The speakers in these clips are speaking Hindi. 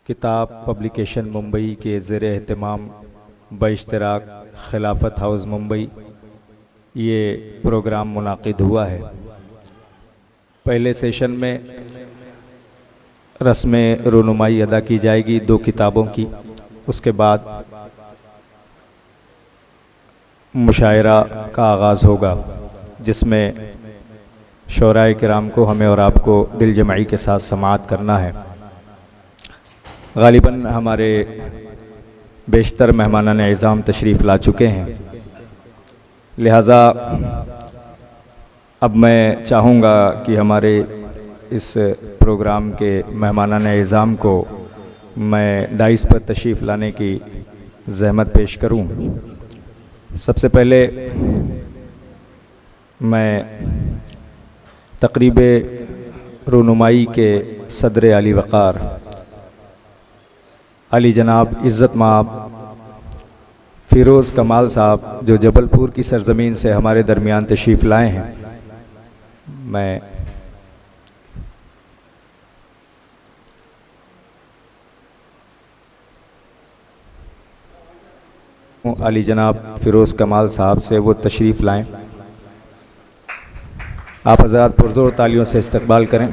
किताब पब्लिकेशन मुंबई के ज़ेर एहतमाम बइश्तिराक खिलाफत हाउस मुंबई ये प्रोग्राम मुनाकिद हुआ है। पहले सेशन में रस्म रुनुमाई अदा की जाएगी 2 किताबों की। उसके बाद मुशायरा का आगाज़ होगा जिसमें शोराए किराम को, हमें और आपको दिल जमाई के साथ समाअत करना है। गालिबन हमारे बेशतर मेहमानान इज़ाम तशरीफ़ ला चुके हैं, लिहाजा अब मैं चाहूँगा कि हमारे इस प्रोग्राम के मेहमानान इज़ाम को मैं डाइस पर तशरीफ़ लाने की ज़हमत पेश करूँ। सबसे पहले मैं तकरीब रुनुमाई के सदर अली वक़ार अली जनाब इज़्ज़त माब फ़िरोज़ कमाल साहब, जो जबलपुर की सरज़मीन से हमारे दरमियान तशरीफ़ लाए हैं, मैं अली जनाब फ़िरोज़ कमाल साहब से वो तशरीफ़ लाएं। आप हज़रात पुरज़ोर तालियों से इस्तकबाल करें।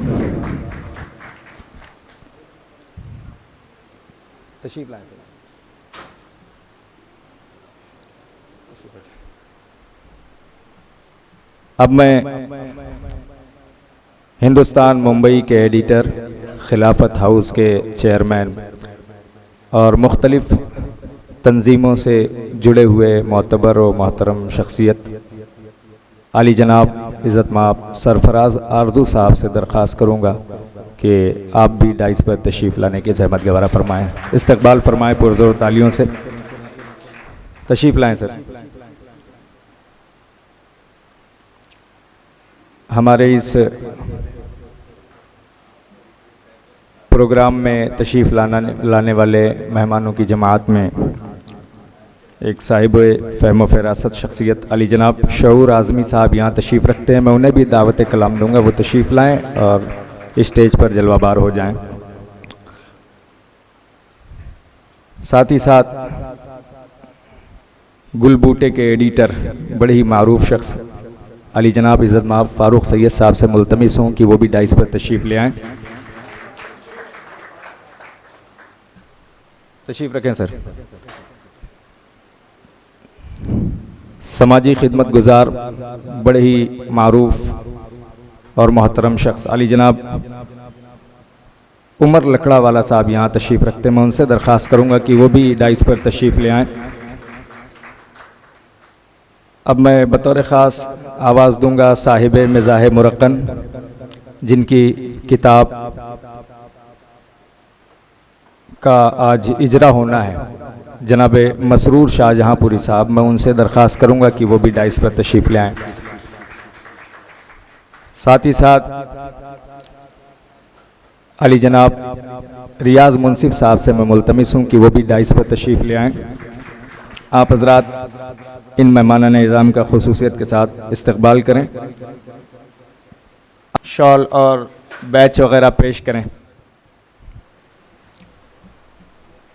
तशरीफ़ लाएं। अब मैं हिंदुस्तान मुंबई के एडिटर, खिलाफत हाउस के चेयरमैन और मुख्तलिफ़ तंजीमों से जुड़े हुए मोतबर व मोहतरम शख्सियत अली जनाब इज़्ज़त माब सरफराज आरजू साहब से दरख्वास्त करूँगा कि आप भी डाइस पर तशरीफ़ लाने की ज़हमत गवारा फरमाएँ, इस्तकबाल फरमाएँ पुरज़ोर तालियों से। तशरीफ़ लाएँ सर। हमारे इस प्रोग्राम में तशरीफ़ लाने वाले मेहमानों की जमात में एक साहिब फ़हम फ़रासत शख्सियत अली जनाब शऊर आज़मी साहब यहाँ तशरीफ़ रखते हैं। मैं उन्हें भी दावत कलाम दूँगा, वो तशरीफ़ लाएँ और स्टेज पर जलवाबार हो जाएं। साथ ही साथ गुल बूटे के एडिटर, बड़े ही मारूफ शख्स अली जनाब इज़्ज़त माब फ़ारूक सैयद साहब से मुल्तमिस हूँ कि वो भी डाइस पर तशरीफ़ ले आएँ। तशरीफ़ रखें सर। समाजी खिदमत गुज़ार, बड़े ही मारूफ और मोहतरम शख्स अली जनाब उमर लकड़ा वाला साहब यहाँ तशरीफ़ रखते हैं। मैं उनसे दरख्वास्त करूँगा कि वो भी डाइस पर तशरीफ़ ले आएँ। अब मैं बतौर ख़ास आवाज़ दूँगा साहिब मिज़ाह मुरक्कन, जिनकी किताब का आज इजरा होना है, जनाब मसरूर शाहजहाँपुरी साहब। मैं उनसे दरख्वास्त करूँगा कि वो भी डाइस पर तशरीफ़ ले आएँ। साथ ही साथ अली जनाब रियाज़ मुंसिफ साहब से मैं मुल्तमिस हूँ कि वो भी डाइस पर तशरीफ़ ले आएँ। आप हज़रात इन मेहमानान इज़ाम का खुसूसियत के साथ इस्तकबाल करें, शॉल और बैच वग़ैरह पेश करें।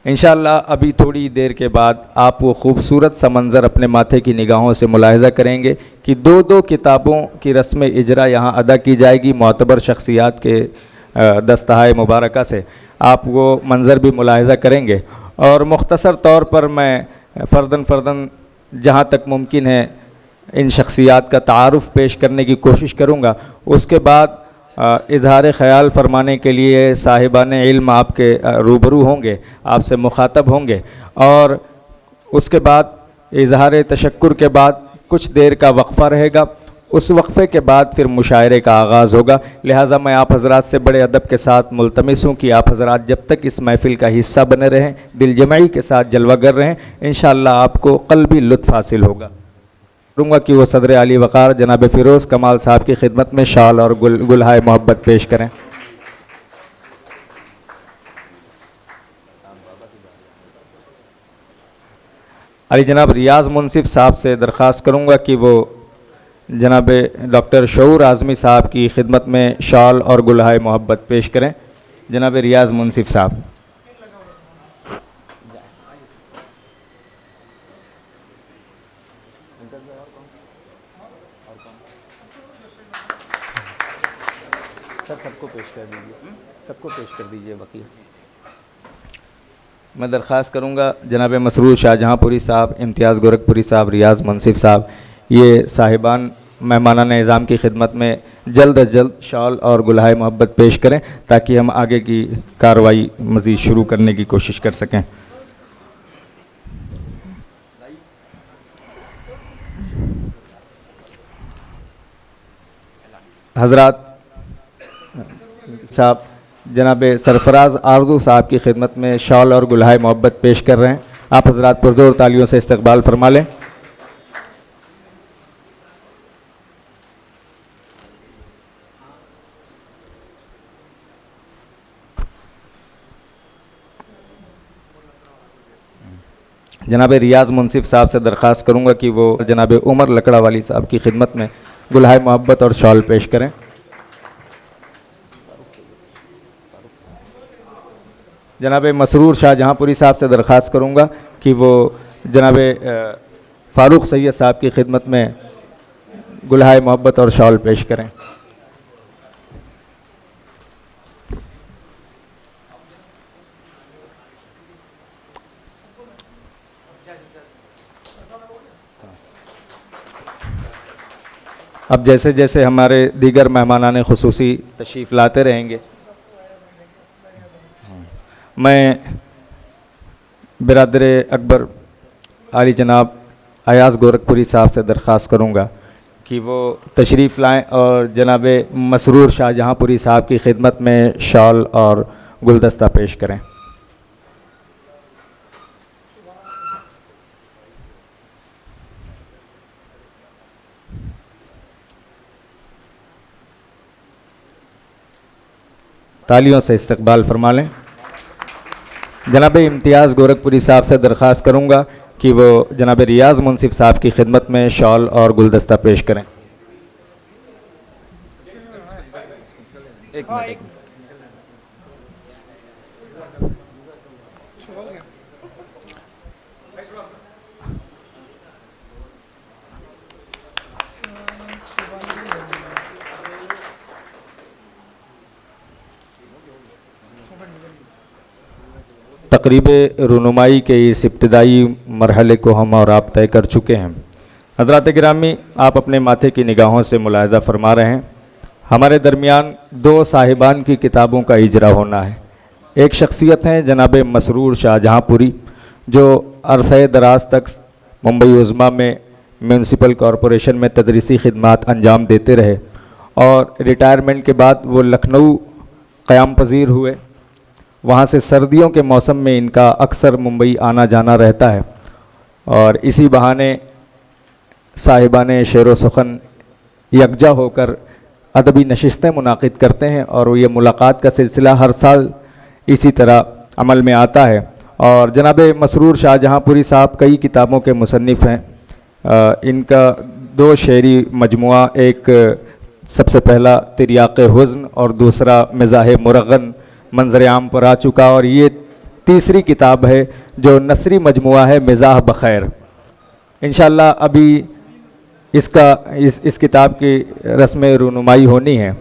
इंशाअल्लाह अभी थोड़ी देर के बाद आप वो खूबसूरत सा मंज़र अपने माथे की निगाहों से मुलाहिज़ा करेंगे कि 2-2 किताबों की रस्म इजरा यहाँ अदा की जाएगी मोतबर शख्सियात के दस्तहाए मुबारका से। आप वो मंज़र भी मुलाहिज़ा करेंगे और मुख्तसर तौर पर मैं फ़र्दन जहाँ तक मुमकिन है इन शख्सियात का तारुफ़ पेश करने की कोशिश करूँगा। उसके बाद इजहार ख़याल फरमाने के लिए साहिबान इल्म आपके रूबरू होंगे, आपसे मुखातब होंगे और उसके बाद इजहार तशक्कुर के बाद कुछ देर का वक्फ़ा रहेगा। उस वक्फ़े के बाद फिर मुशायरे का आगाज़ होगा। लिहाजा मैं आप हज़रात से बड़े अदब के साथ मुल्तमिस हूँ कि आप हज़रात जब तक इस महफ़िल का हिस्सा बने रहें, दिल जमाई के साथ जलवागर रहें, इंशाअल्लाह आपको क़ल्बी लुत्फ़ हासिल होगा। करूँगा कि वो सदर अली वक़ार जनाब फ़िरोज़ कमाल साहब की खिदमत में शाल और गुलहाए मोहब्बत पेश करें। अली जनाब रियाज़ मुंसिफ साहब से दरख्वास्त करूँगा कि वो जनाब डॉक्टर शऊर आज़मी साहब की खिदमत में शाल और गुलहाए मोहब्बत पेश करें। जनाब रियाज़ मुंसिफ साहब। सर सबको पेश कर दीजिए, सबको पेश कर दीजिए वकील। मैं दरख्वास्त करूँगा जनाब मसरूर शाहजहाँपुरी साहब, इम्तियाज़ गोरखपुरी साहब, रियाज़ मुंसिफ साहब, ये साहिबान मेहमानान निज़ाम की खिदमत में जल्द अज जल्द शॉल और गुलहाए मोहब्बत पेश करें ताकि हम आगे की कार्रवाई मज़ीद शुरू करने की कोशिश कर सकें। हज़रात साहब जनाब सरफराज आरजू साहब की खिदमत में शॉल और गुलहाए मोहब्बत पेश कर रहे हैं। आप हज़रात पुरज़ोर तालियों से इस्तकबाल फरमा लें। जनाब रियाज़ मुंसिफ साहब से दरख्वास्त करूँगा कि वो जनाब उमर लकड़ा वाली साहब की खिदमत में गुलहाए मोहब्बत और शॉल पेश करें। जनाब मसरूर शाहजहाँपुरी साहब से दरख्वास्त करूँगा कि वो जनाब फ़ारूक सैयद साहब की खिदमत में गुलहाए मोहब्बत और शॉल पेश करें। अब जैसे जैसे हमारे दीगर मेहमानाने खुसूसी तशरीफ़ लाते रहेंगे, मैं बिरादर अकबर आली जनाब अयाज़ गोरखपुरी साहब से दरख्वास्त करूँगा कि वो तशरीफ़ लाएं और जनाब मसरूर शाहजहाँपुरी साहब की खिदमत में शॉल और गुलदस्ता पेश करें। तालियों से इस्तकबाल फरमा लें। जनाब इम्तियाज़ गोरखपुरी साहब से दरख्वास्त करूँगा कि वो जनाब रियाज़ मुंसिफ साहब की खिदमत में शॉल और गुलदस्ता पेश करें। एक मिनट। तकरीब रुनुमाई के इस इब्तदाई मरहले को हम और आप तय कर चुके हैं। हज़रात गिरामी, आप अपने माथे की निगाहों से मुलाहिज़ा फरमा रहे हैं, हमारे दरमियान दो साहिबान की किताबों का इजरा होना है। एक शख्सियत हैं जनाब मसरूर शाहजहाँपुरी, जो अरसे दराज तक मुंबई उज़्मा में म्यूनसिपल कॉरपोरेशन में तदरीसी खिदमात अंजाम देते रहे और रिटायरमेंट के बाद वो लखनऊ क़याम पज़ीर हुए। वहाँ से सर्दियों के मौसम में इनका अक्सर मुंबई आना जाना रहता है और इसी बहाने साहिबान शेर व सुखन यकजा होकर अदबी नशिस्तें मुनाकिद करते हैं और ये मुलाकात का सिलसिला हर साल इसी तरह अमल में आता है। और जनाब मसरूर शाहजहाँपुरी साहब कई किताबों के मुसन्निफ़ हैं। इनका दो शेरी मजमुआ, एक सबसे पहला तिर्याक़ हुज़्न और दूसरा मिज़ाह मुरग़्ग़न मंज़र आम पर आ चुका, और ये तीसरी किताब है जो नसरी मजमुआ है मिज़ाह बख़ैर। इंशाअल्लाह अभी इस किताब की रस्म रुनुमाई होनी है।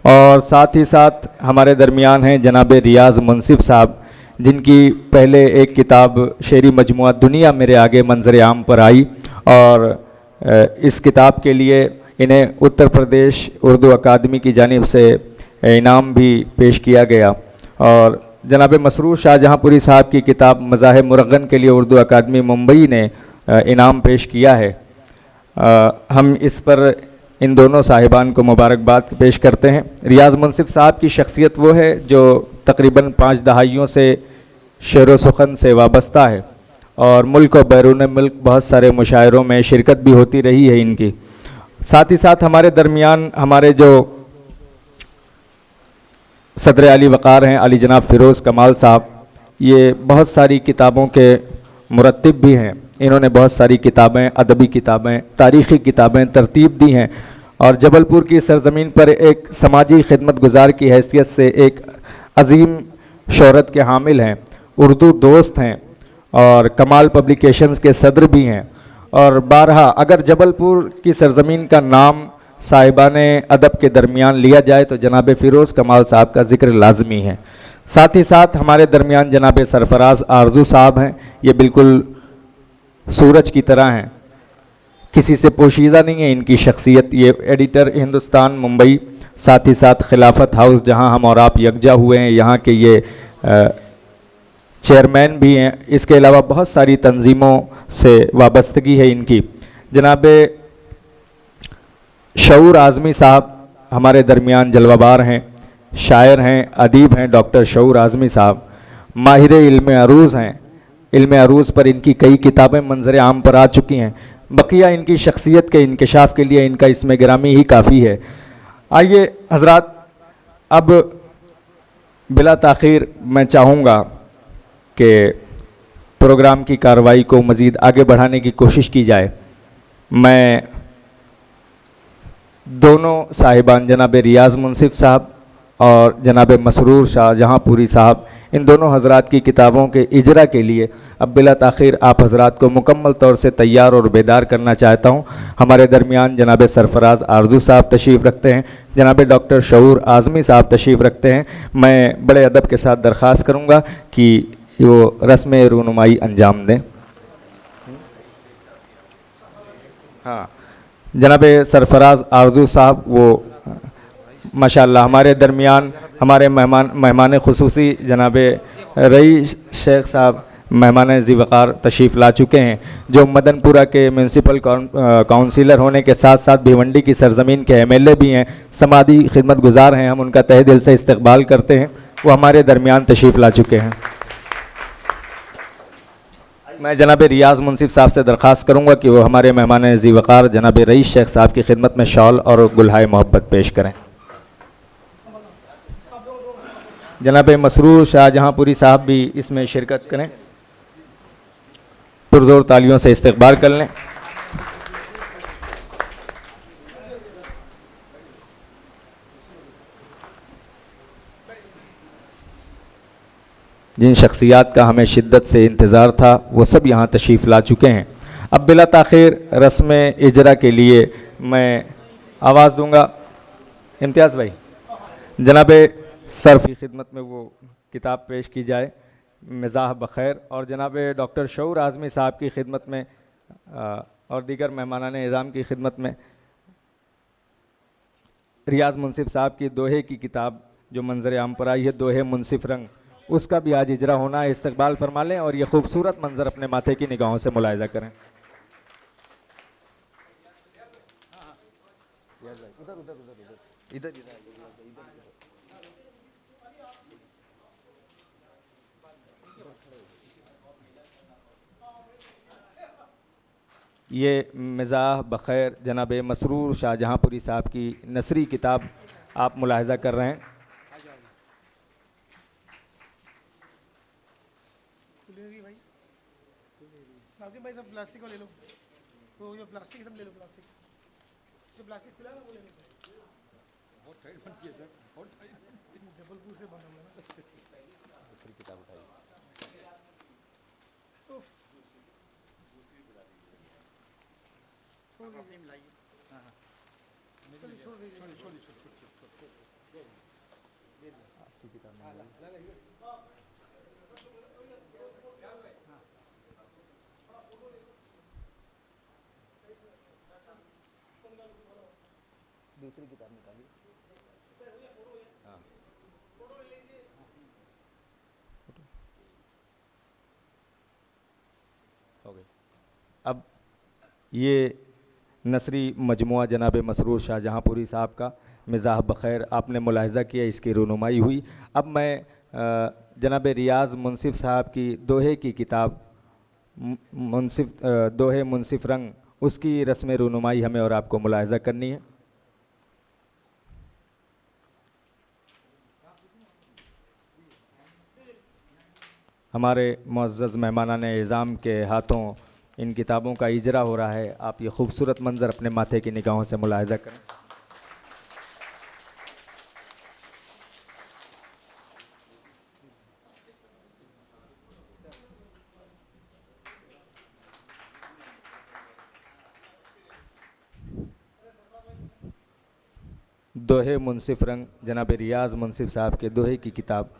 और साथ ही साथ हमारे दरमियान हैं जनाब रियाज़ मुंसिफ साहब, जिनकी पहले एक किताब शेरी मजमुआ दुनिया मेरे आगे मंज़र आम पर आई और इस किताब के लिए इन्हें उत्तर प्रदेश उर्दू अकादमी की जानिब से इनाम भी पेश किया गया। और जनाब मसरूर शाहजहाँपुरी साहब की किताब मज़ाह मुरग़्ग़न के लिए उर्दू अकादमी मुंबई ने इनाम पेश किया है। हम इस पर इन दोनों साहिबान को मुबारकबाद पेश करते हैं। रियाज़ मुंसिफ साहब की शख्सियत वो है जो तकरीबन 5 दहाइयों से शेर व सुखन से वाबस्ता है और मुल्क और बैरून मुल्क बहुत सारे मुशायरों में शिरकत भी होती रही है इनकी। साथ ही साथ हमारे दरमियान हमारे जो सदर अली वक़ार हैं अली जनाब फ़िरोज़ कमाल साहब, ये बहुत सारी किताबों के मुरत्तिब भी हैं। इन्होंने बहुत सारी किताबें, अदबी किताबें, तारीख़ी किताबें तरतीब दी हैं और जबलपुर की सरज़मीन पर एक समाजी खिदमत गुज़ार की हैसियत से एक अज़ीम शोहरत के हामिल हैं। उर्दू दोस्त हैं और कमाल पब्लिकेशंस के सदर भी हैं। और बारहा अगर जबलपुर की सरज़मीन का नाम साहिबान अदब के दरमियान लिया जाए तो जनाब फ़िरोज़ कमाल साहब का ज़िक्र लाजमी है। साथ ही साथ हमारे दरमियान जनाब सरफराज आरजू साहब हैं। ये बिल्कुल सूरज की तरह हैं, किसी से पोशीदा नहीं है इनकी शख्सियत। ये एडिटर हिंदुस्तान मुंबई, साथ ही साथ खिलाफत हाउस जहां हम और आप यकजा हुए हैं, यहाँ के ये चेयरमैन भी हैं। इसके अलावा बहुत सारी तंजीमों से वाबस्तगी है इनकी। जनाब शऊर आज़मी साहब हमारे दरमियान जलवाबार हैं, शायर हैं, अदीब हैं। डॉक्टर शऊर आज़मी साहब माहिर इल्म अरूज़ हैं। इल्म अरूज़ पर इनकी कई किताबें मंजर आम पर आ चुकी हैं। बकिया इनकी शख्सियत के इंकशाफ के लिए इनका इसमें गिरामी ही काफ़ी है। आइए हजरात, अब बिला ताख़ीर मैं चाहूँगा कि प्रोग्राम की कार्रवाई को मज़ीद आगे बढ़ाने की कोशिश की जाए। मैं दोनों साहिबान जनाब रियाज़ मुंसिफ साहब और जनाब मसरूर शाहजहाँपुरी साहब, इन दोनों हजरात की किताबों के इजरा के लिए अब बिला ताख़ीर आप हजरात को मुकम्मल तौर से तैयार और बेदार करना चाहता हूँ। हमारे दरमियान जनाब सरफराज आरजू साहब तशरीफ़ रखते हैं, जनाब डॉक्टर शऊर आज़मी साहब तशरीफ़ रखते हैं। मैं बड़े अदब के साथ दरख्वास्त करूँगा कि वो रस्म रूनुमाई अंजाम दें। हाँ, जनाब सरफराज आरजू साहब वो माशाअल्लाह हमारे दरमियान हमारे मेहमान खुसूसी जनाब रईस शेख साहब मेहमान ज़ीवकार तशरीफ़ ला चुके हैं, जो मदनपुरा के म्यूनसिपल काउंसिलर होने के साथ साथ भिवंडी की सरज़मीन के MLA भी हैं, समाधी खिदमत गुजार हैं। हम उनका तहे दिल से इस्तकबाल करते हैं। वो हमारे दरमियान तशरीफ़ ला चुके हैं। मैं जनाब रियाज़ मुंसिफ साहब से दरख्वास्त करूँगा कि वो हमारे मेहमान ज़ीवकार जनाब रईस शेख साहब की खिदमत में शॉल और गुलहाए मोहब्बत पेश करें। जनाब मसरूर शाहजहाँपुरी साहब भी इसमें शिरकत करें। पुरजोर तालियों से इस्तकबाल कर लें। जिन शख्सियात का हमें शिद्दत से इंतज़ार था वो सब यहाँ तशरीफ़ ला चुके हैं। अब बिला ताख़ीर रस्म इजरा के लिए मैं आवाज़ दूँगा। इम्तियाज़ भाई, जनाब सर की खिदमत में वो किताब पेश की जाए, मिज़ाह बख़ैर, और जनाब डॉक्टर शऊर आज़मी साहब की खिदमत में और दीगर मेहमानान निज़ाम की खिदमत में रियाज़ मुंसिफ साहब की दोहे की किताब जो मंजर आम पर आई है, दोहे मुंसिफ रंग, उसका भी आज इजरा होना है। इस्तकबाल फरमा लें और ये खूबसूरत मंजर अपने माथे की निगाहों से मुलाहिज़ा करें। ये मिज़ाह बख़ैर जनाब मसरूर शाहजहाँपुरी साहब की नसरी किताब आप मुलाहिज़ा कर रहे हैं। भाई सब प्लास्टिक को ले लो, तो जो प्लास्टिक सब ले लो, प्लास्टिक जो प्लास्टिक खुला है ना वो ले लो। बहुत टाइट बन गया सर, बहुत टाइट, जबलपुर से बना हुआ है ना। दूसरी किताब उठाई, छोड़ दीजिए, मिलाइए। हाँ हाँ, छोड़ दीजिए, छोड़ आपकी किताब में दूसरी किताब निकालिए। हाँ, हो गई। अब ये नसरी मजमुआ जनाब मसरूर शाहजहाँपुरी साहब का मिज़ाह बख़ैर आपने मुलाहिज़ा किया, इसकी रूनुमाई हुई। अब मैं जनाब रियाज़ मुंसिफ साहब की दोहे की किताब दोहे मुंसिफ रंग, उसकी रस्म रूनुमाई हमें और आपको मुलाहिज़ा करनी है। हमारे मुअज़्ज़ज़ मेहमानान इज़ाम के हाथों इन किताबों का इजरा हो रहा है। आप ये खूबसूरत मंज़र अपने माथे की निगाहों से मुलाहिज़ा करें। दोहे मुनसिफ रंग जनाब रियाज मुनसिफ साहब के दोहे की किताब।